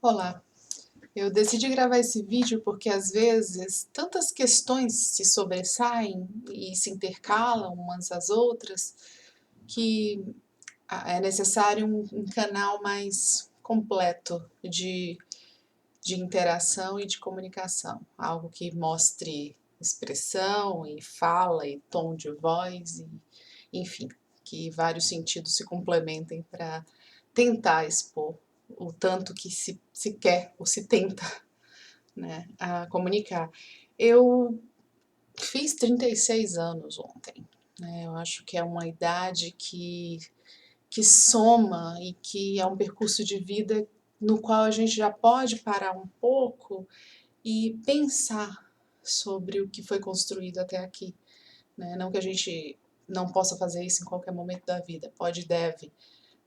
Olá, eu decidi gravar esse vídeo porque às vezes tantas questões se sobressaem e se intercalam umas às outras que é necessário um canal mais completo de interação e de comunicação, algo que mostre expressão e fala e tom de voz, enfim, que vários sentidos se complementem para tentar expor o tanto que se quer ou se tenta, né, a comunicar. Eu fiz 36 anos ontem, né, eu acho que é uma idade que soma e que é um percurso de vida no qual a gente já pode parar um pouco e pensar sobre o que foi construído até aqui, né? Não que a gente não possa fazer isso em qualquer momento da vida, pode e deve,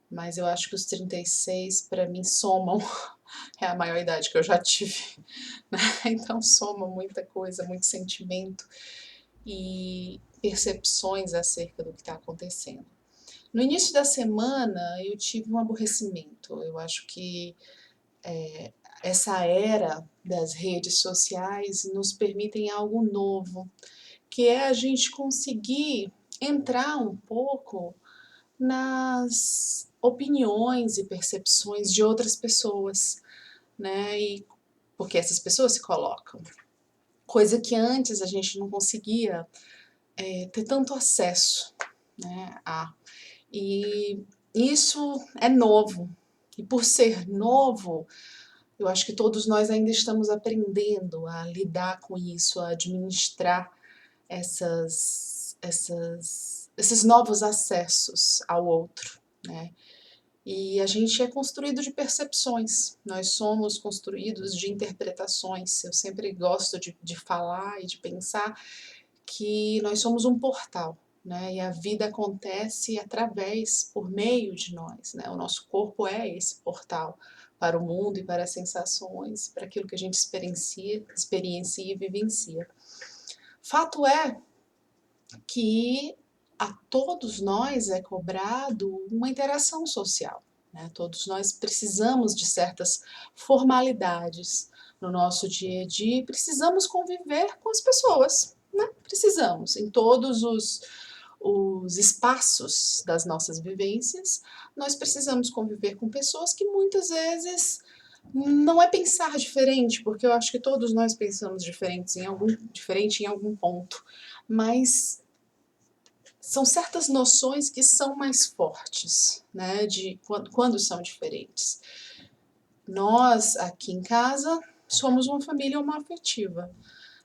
mas eu acho que os 36 para mim somam, é a maior idade que eu já tive, né? Então soma muita coisa, muito sentimento e percepções acerca do que está acontecendo. No início da semana eu tive um aborrecimento, eu acho que essa era das redes sociais nos permitem algo novo, que é a gente conseguir entrar um pouco nas opiniões e percepções de outras pessoas, né? E porque essas pessoas se colocam, coisa que antes a gente não conseguia ter tanto acesso, né? E isso é novo. E por ser novo, eu acho que todos nós ainda estamos aprendendo a lidar com isso, a administrar esses novos acessos ao outro, né? E a gente é construído de percepções, nós somos construídos de interpretações. Eu sempre gosto de falar e de pensar que nós somos um portal, né? E a vida acontece através, por meio de nós, né? O nosso corpo é esse portal para o mundo e para as sensações, para aquilo que a gente experiencia e vivencia. Fato é que a todos nós é cobrado uma interação social, né? Todos nós precisamos de certas formalidades no nosso dia a dia e precisamos conviver com as pessoas, né? Precisamos, em todos os espaços das nossas vivências, nós precisamos conviver com pessoas que muitas vezes não é pensar diferente, porque eu acho que todos nós pensamos diferente em algum ponto, mas são certas noções que são mais fortes, né, de quando são diferentes. Nós, aqui em casa, somos uma família homoafetiva,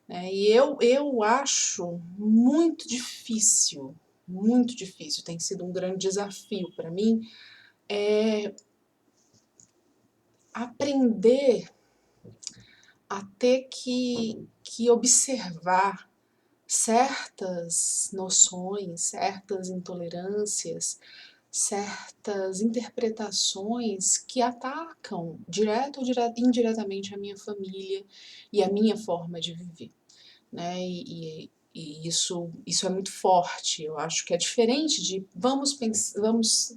né, e eu acho muito difícil, tem sido um grande desafio para mim, aprender a ter que observar certas noções, certas intolerâncias, certas interpretações que atacam direto ou indiretamente a minha família e a minha forma de viver, né? E isso é muito forte. Eu acho que é diferente de vamos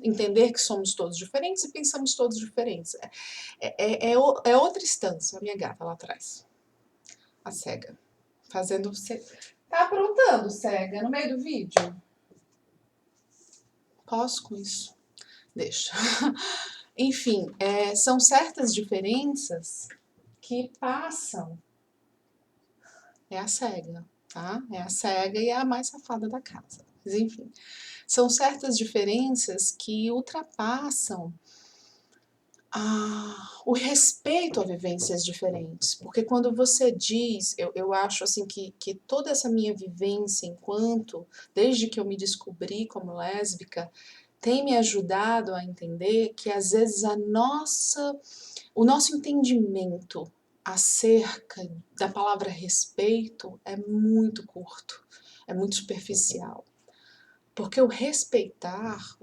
entender que somos todos diferentes e pensamos todos diferentes. É outra instância. A minha gata lá atrás, a cega, fazendo você. Tá aprontando, cega, no meio do vídeo? Posso com isso? Deixa. Enfim, são certas diferenças que passam. É a cega, tá? É a cega e é a mais safada da casa. Mas enfim, são certas diferenças que ultrapassam o respeito a vivências diferentes. Porque quando você diz, eu acho assim que toda essa minha vivência desde que eu me descobri como lésbica, tem me ajudado a entender que às vezes o nosso entendimento acerca da palavra respeito é muito curto, é muito superficial. Porque o respeitar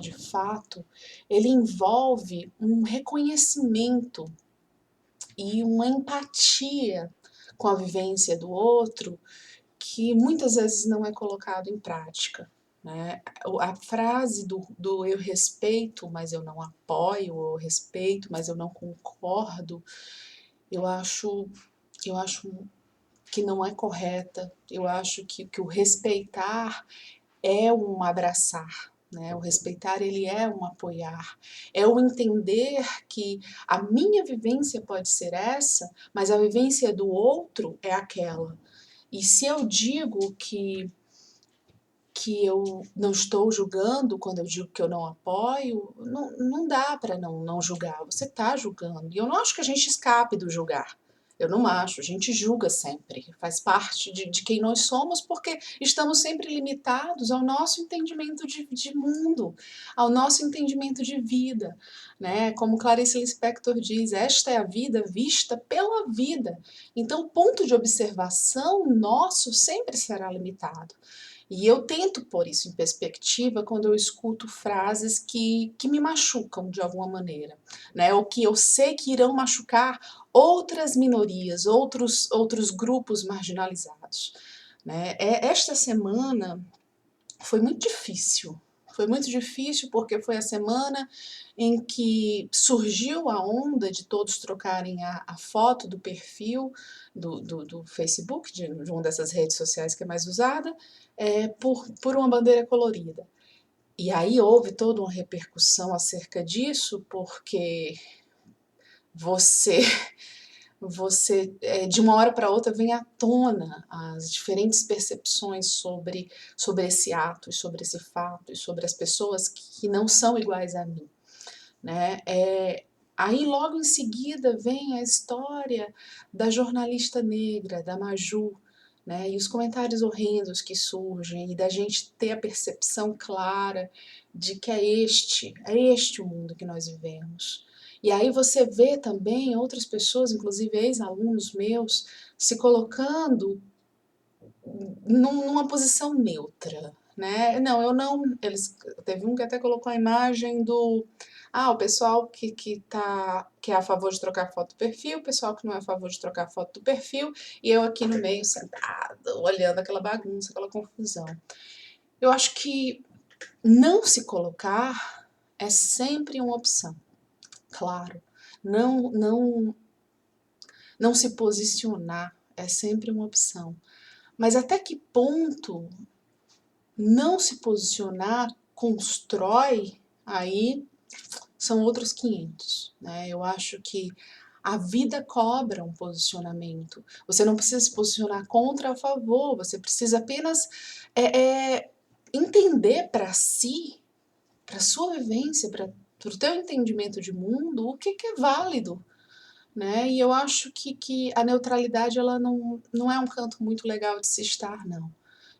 de fato, ele envolve um reconhecimento e uma empatia com a vivência do outro que muitas vezes não é colocado em prática, né? A frase do eu respeito, mas eu não apoio, ou eu respeito, mas eu não concordo, eu acho, eu acho que não é correta. Eu acho que o respeitar é um abraçar, né? O respeitar, ele é um apoiar, é o entender que a minha vivência pode ser essa, mas a vivência do outro é aquela. E se eu digo que eu não estou julgando quando eu digo que eu não apoio, não dá para não julgar, você está julgando. E eu não acho que a gente escape do julgar. Eu não acho, a gente julga sempre, faz parte de quem nós somos, porque estamos sempre limitados ao nosso entendimento de mundo, ao nosso entendimento de vida, né? Como Clarice Lispector diz, esta é a vida vista pela vida. Então, o ponto de observação nosso sempre será limitado. E eu tento pôr isso em perspectiva quando eu escuto frases que me machucam de alguma maneira, né? Ou que eu sei que irão machucar outras minorias, outros grupos marginalizados, né? Esta semana foi muito difícil. Foi muito difícil porque foi a semana em que surgiu a onda de todos trocarem a foto do perfil do Facebook, de uma dessas redes sociais que é mais usada, por uma bandeira colorida. E aí houve toda uma repercussão acerca disso, porque você de uma hora para outra vem à tona as diferentes percepções sobre esse ato, e sobre esse fato, e sobre as pessoas que não são iguais a mim, né? Aí logo em seguida vem a história da jornalista negra, da Maju, né? E os comentários horrendos que surgem, e da gente ter a percepção clara de que é este o mundo que nós vivemos. E aí você vê também outras pessoas, inclusive ex-alunos meus, se colocando numa posição neutra, né? Não, eu não. Teve um que até colocou a imagem do. Ah, o pessoal que é a favor de trocar foto do perfil, o pessoal que não é a favor de trocar foto do perfil, e eu aqui no meio sentada, olhando aquela bagunça, aquela confusão. Eu acho que não se colocar é sempre uma opção, claro. Não, não, não se posicionar é sempre uma opção. Mas até que ponto não se posicionar constrói, aí são outros 500, né? Eu acho que a vida cobra um posicionamento. Você não precisa se posicionar contra ou a favor, você precisa apenas entender para si, para sua vivência, para o teu entendimento de mundo, o que é válido, né? E eu acho que a neutralidade ela não é um canto muito legal de se estar, não.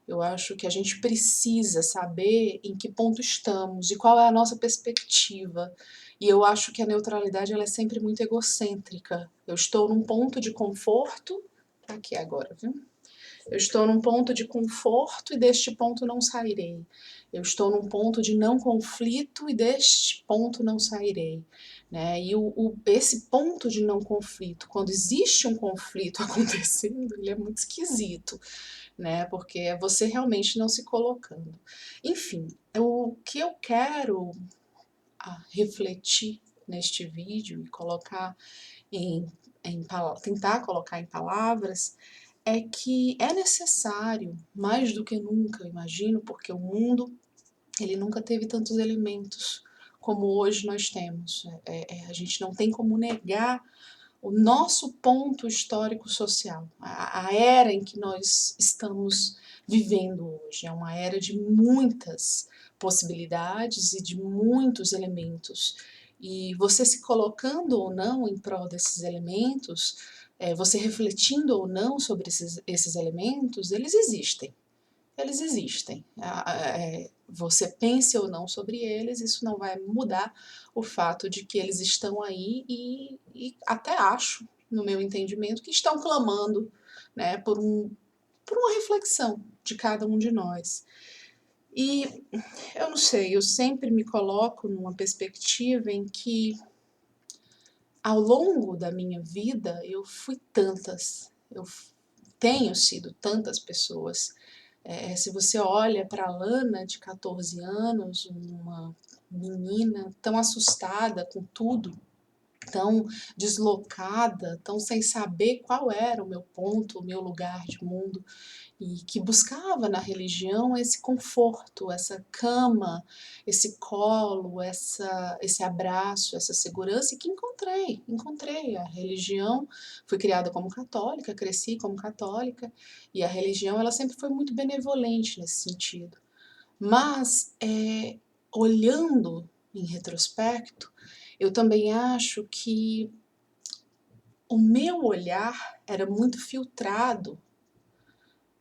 Eu acho que a gente precisa saber em que ponto estamos e qual é a nossa perspectiva. E eu acho que a neutralidade ela é sempre muito egocêntrica. Eu estou num ponto de conforto, tá aqui agora, viu? Eu estou num ponto de conforto e deste ponto não sairei. Eu estou num ponto de não conflito e deste ponto não sairei. Né? E esse ponto de não conflito, quando existe um conflito acontecendo, ele é muito esquisito, né? Porque é você realmente não se colocando. Enfim, o que eu quero refletir neste vídeo e colocar tentar colocar em palavras é que é necessário, mais do que nunca, eu imagino, porque o mundo ele nunca teve tantos elementos como hoje nós temos. A gente não tem como negar o nosso ponto histórico social, a era em que nós estamos vivendo hoje. É uma era de muitas possibilidades e de muitos elementos. E você se colocando ou não em prol desses elementos, você refletindo ou não sobre esses elementos, eles existem. Eles existem. Você pense ou não sobre eles, isso não vai mudar o fato de que eles estão aí e até acho, no meu entendimento, que estão clamando, né, por uma reflexão de cada um de nós. E eu não sei, eu sempre me coloco numa perspectiva em que, ao longo da minha vida, eu tenho sido tantas pessoas Se você olha para a Lana, de 14 anos, uma menina tão assustada com tudo, tão deslocada, tão sem saber qual era o meu ponto, o meu lugar de mundo, e que buscava na religião esse conforto, essa cama, esse colo, esse abraço, essa segurança, e que encontrei a religião. Fui criada como católica, cresci como católica, e a religião ela sempre foi muito benevolente nesse sentido. Mas, olhando em retrospecto, eu também acho que o meu olhar era muito filtrado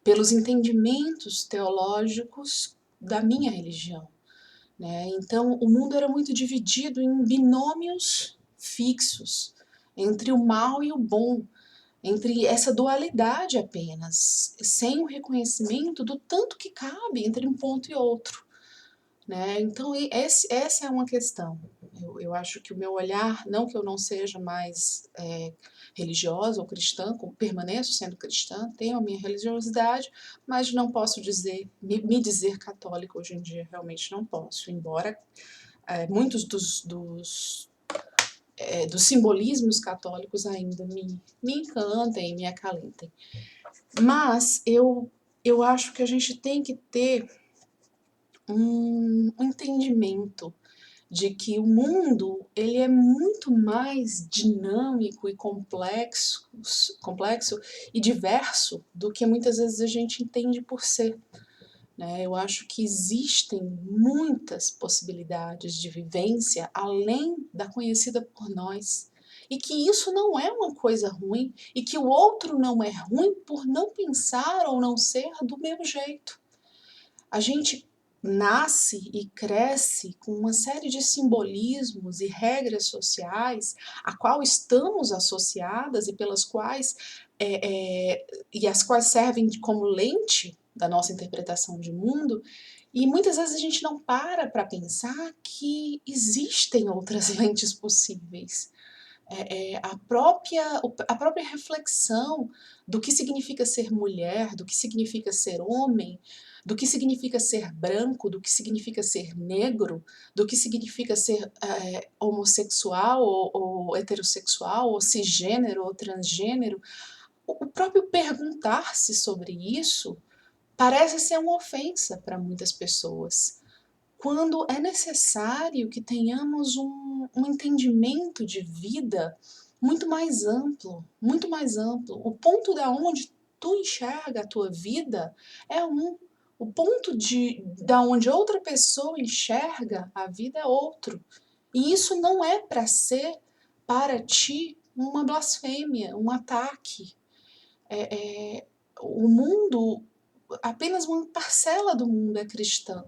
pelos entendimentos teológicos da minha religião, né? Então, o mundo era muito dividido em binômios fixos entre o mal e o bom, entre essa dualidade apenas, sem o reconhecimento do tanto que cabe entre um ponto e outro, né? Então, essa é uma questão. Eu acho que o meu olhar, não que eu não seja mais religiosa ou cristã, permaneço sendo cristã, tenho a minha religiosidade, mas não posso me dizer católica hoje em dia, realmente não posso, embora muitos dos simbolismos católicos ainda me encantem, me acalentem. Mas eu acho que a gente tem que ter um entendimento de que o mundo ele é muito mais dinâmico e complexo e diverso do que muitas vezes a gente entende por ser, né? Eu acho que existem muitas possibilidades de vivência além da conhecida por nós. E que isso não é uma coisa ruim, e que o outro não é ruim por não pensar ou não ser do mesmo jeito. A gente nasce e cresce com uma série de simbolismos e regras sociais a qual estamos associadas e pelas quais e as quais servem como lente da nossa interpretação de mundo, e muitas vezes a gente não para pensar que existem outras lentes possíveis. A própria reflexão do que significa ser mulher, do que significa ser homem, do que significa ser branco, do que significa ser negro, do que significa ser homossexual ou heterossexual, ou cisgênero ou transgênero, o próprio perguntar-se sobre isso parece ser uma ofensa para muitas pessoas, quando é necessário que tenhamos um entendimento de vida muito mais amplo, muito mais amplo. O ponto da onde tu enxerga a tua vida é um. O ponto da onde outra pessoa enxerga a vida é outro. E isso não é para ser, para ti, uma blasfêmia, um ataque. O mundo, apenas uma parcela do mundo é cristã.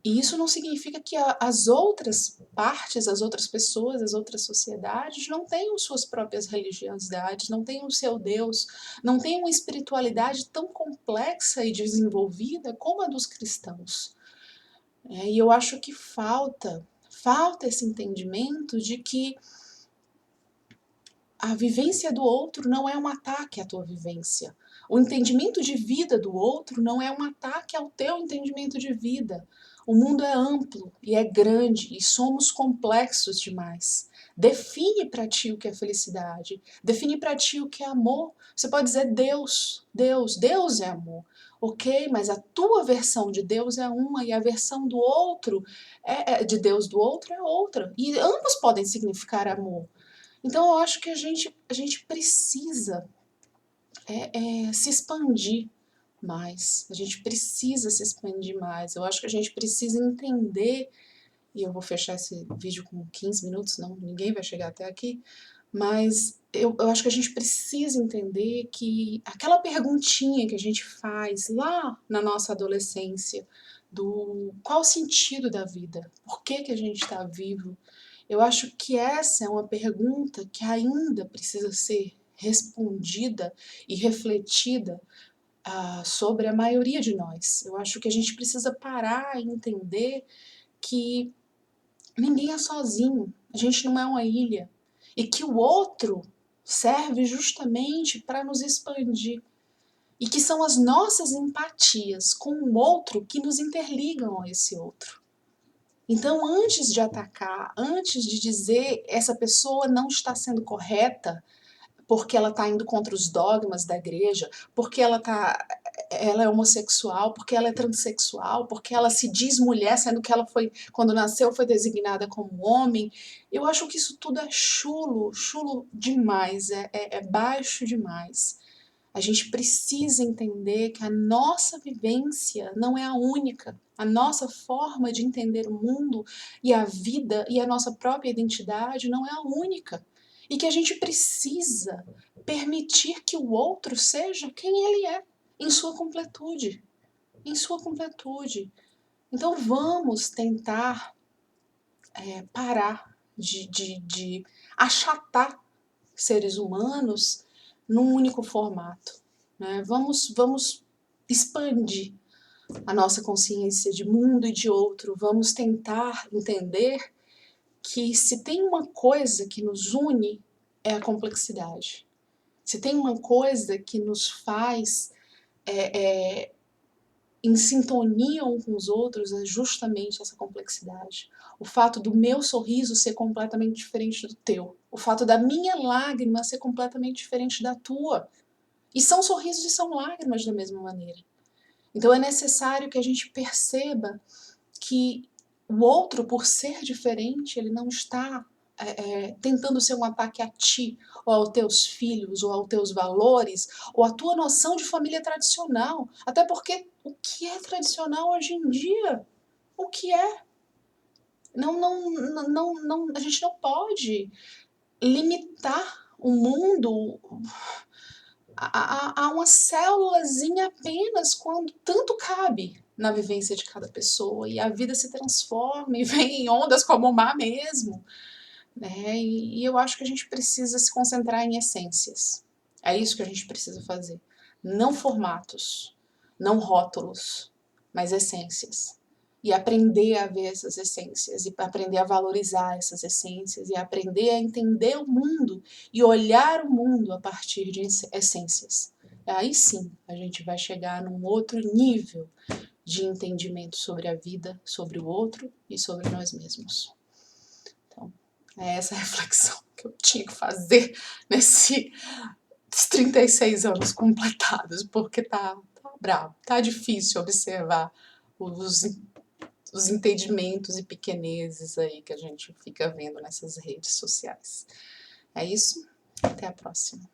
E isso não significa que as outras partes, as outras pessoas, as outras sociedades não tenham suas próprias religiosidades, não tenham o seu Deus, não tenham uma espiritualidade tão complexa e desenvolvida como a dos cristãos. E eu acho que falta esse entendimento de que a vivência do outro não é um ataque à tua vivência. O entendimento de vida do outro não é um ataque ao teu entendimento de vida. O mundo é amplo e é grande e somos complexos demais. Define para ti o que é felicidade. Define para ti o que é amor. Você pode dizer Deus é amor. Ok, mas a tua versão de Deus é uma e a versão do outro, de Deus do outro é outra. E ambos podem significar amor. Então eu acho que a gente precisa se expandir mais, a gente precisa se expandir mais, eu acho que a gente precisa entender, e eu vou fechar esse vídeo com 15 minutos, não, ninguém vai chegar até aqui, mas eu acho que a gente precisa entender que aquela perguntinha que a gente faz lá na nossa adolescência, do qual o sentido da vida, por que a gente está vivo, eu acho que essa é uma pergunta que ainda precisa ser respondida e refletida sobre a maioria de nós. Eu acho que a gente precisa parar e entender que ninguém é sozinho, a gente não é uma ilha, e que o outro serve justamente para nos expandir. e que são as nossas empatias com o outro que nos interligam a esse outro. Então, antes de atacar, antes de dizer essa pessoa não está sendo correta porque ela está indo contra os dogmas da igreja, porque ela é homossexual, porque ela é transexual, porque ela se diz mulher, sendo que ela foi, quando nasceu, foi designada como homem. Eu acho que isso tudo é chulo demais, é baixo demais. A gente precisa entender que a nossa vivência não é a única. A nossa forma de entender o mundo e a vida e a nossa própria identidade não é a única. E que a gente precisa permitir que o outro seja quem ele é, em sua completude. Em sua completude. Então vamos tentar parar de achatar seres humanos num único formato. Né? Vamos expandir a nossa consciência de mundo e de outro. Vamos tentar entender que se tem uma coisa que nos une, é a complexidade. Se tem uma coisa que nos faz em sintonia um com os outros, é justamente essa complexidade. O fato do meu sorriso ser completamente diferente do teu. O fato da minha lágrima ser completamente diferente da tua. E são sorrisos e são lágrimas da mesma maneira. Então é necessário que a gente perceba que o outro, por ser diferente, ele não está tentando ser um ataque a ti, ou aos teus filhos, ou aos teus valores, ou à tua noção de família tradicional. Até porque o que é tradicional hoje em dia? O que é? A gente não pode limitar o mundo a uma célulazinha apenas quando tanto cabe na vivência de cada pessoa e a vida se transforma e vem em ondas como o mar mesmo, né? E eu acho que a gente precisa se concentrar em essências. É isso que a gente precisa fazer. Não formatos, não rótulos, mas essências. E aprender a ver essas essências, e aprender a valorizar essas essências, e aprender a entender o mundo e olhar o mundo a partir de essências. Aí sim a gente vai chegar num outro nível de entendimento sobre a vida, sobre o outro e sobre nós mesmos. Então, é essa a reflexão que eu tinha que fazer nesses 36 anos completados, porque tá bravo, tá difícil observar os entendimentos e pequenezes aí que a gente fica vendo nessas redes sociais. É isso, até a próxima.